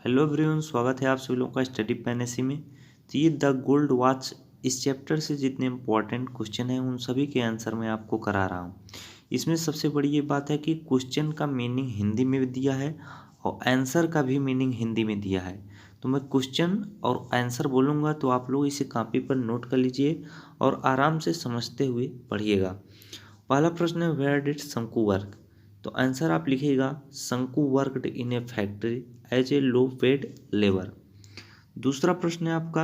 Hello everyone, स्वागत है आप सभी लोगों का स्टडी पैनेसी में। तो ये द गोल्ड वॉच इस चैप्टर से जितने इम्पोर्टेंट क्वेश्चन हैं उन सभी के आंसर मैं आपको करा रहा हूँ। इसमें सबसे बड़ी ये बात है कि क्वेश्चन का मीनिंग हिंदी में भी दिया है और आंसर का भी मीनिंग हिंदी में दिया है। तो मैं क्वेश्चन और आंसर बोलूँगा तो आप लोग इसे कॉपी पर नोट कर लीजिए और आराम से समझते हुए पढ़िएगा। पहला प्रश्न है, वेयर डिड शंकु वर्क? तो आंसर आप लिखिएगा, Shanku worked in a factory as a low paid labour. दूसरा प्रश्न है आपका,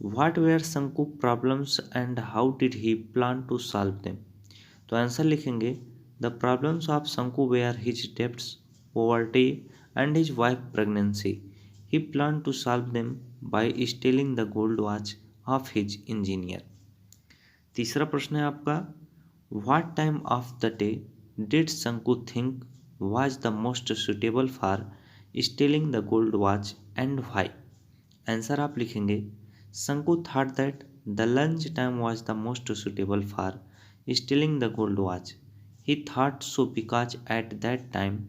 what were Shanku problems and how did he plan to solve them? तो आंसर लिखेंगे, the problems of Shanku were his debts, poverty and his wife pregnancy. He plan to solve them by stealing the gold watch of his engineer. तीसरा प्रश्न है आपका, what time of the day did शंकु think was the most suitable for stealing the gold watch and why? Answer आप लिखेंगे, शंकु thought that the lunch time was the most suitable for stealing the gold watch. He thought so because at that time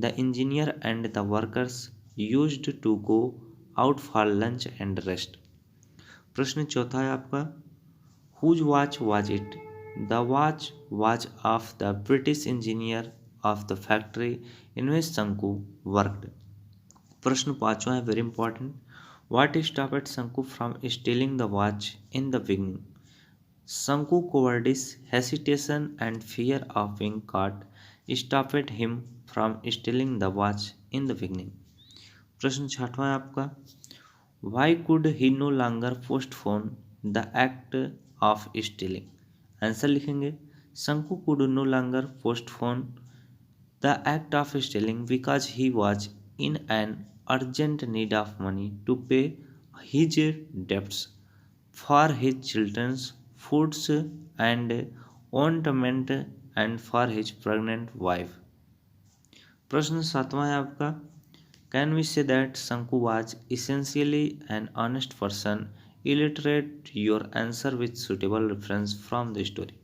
the engineer and the workers used to go out for lunch and rest. प्रश्न चौथा है आपका, whose watch was it? The watch was of the British engineer of the factory in which Sanku worked. प्रश्न पांचवा है, very important, what stopped शंकु from stealing the watch in the beginning? शंकु cowardice, hesitation and fear of being caught stopped him from stealing the watch in the beginning. प्रश्न छठवां है आपका, why could he no longer postpone the act of stealing? Answer लिखेंगे, शंकु could no longer postpone the act of stealing because he was in an urgent need of money to pay his debts for his children's foods and ornament and for his pregnant wife. प्रश्न सातवां है आपका, can we say that शंकु was essentially an honest person? Illustrate your answer with suitable reference from the story.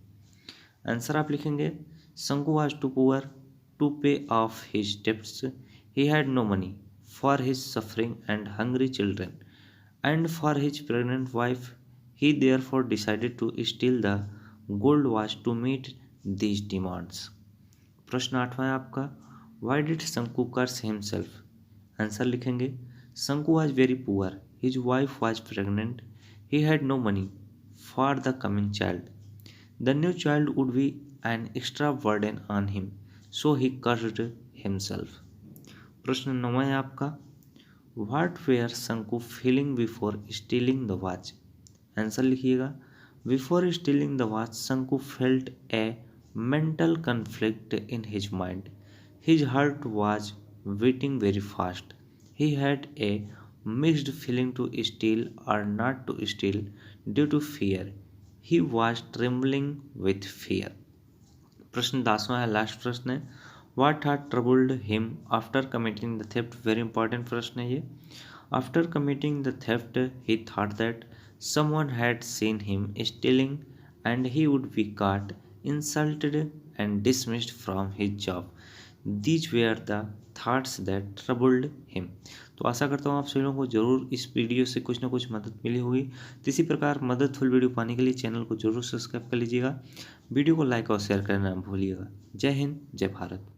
Answer आप लिखेंगे, शंकु was too poor to pay off his debts. He had no money for his suffering and hungry children and for his pregnant wife. He therefore decided to steal the gold watch to meet these demands. प्रश्न आठवां है आपका, why did शंकु curse himself? Answer लिखेंगे, शंकु was very poor. His wife was pregnant. He had no money for the coming child. The new child would be an extra burden on him. So he cursed himself. प्रश्न नौवां है आपका, What were शंकु feeling before stealing the watch? Answer लिखिएगा, Before stealing the watch, शंकु felt a mental conflict in his mind. His heart was beating very fast. He had a mixed feeling to steal or not to steal due to fear. He was trembling with fear. प्रश्न 10वां है, last प्रश्न है, what had troubled him after committing the theft? Very important प्रश्न है ये। After committing the theft he thought that someone had seen him stealing and he would be caught, insulted and dismissed from his job. These were the thoughts that troubled him. तो आशा करता हूँ आप सभी लोगों को जरूर इस वीडियो से कुछ ना कुछ मदद मिली होगी। तो इसी प्रकार मददफुल वीडियो पाने के लिए चैनल को जरूर सब्सक्राइब कर लीजिएगा। वीडियो को लाइक और शेयर करना ना भूलिएगा। जय हिंद, जय भारत।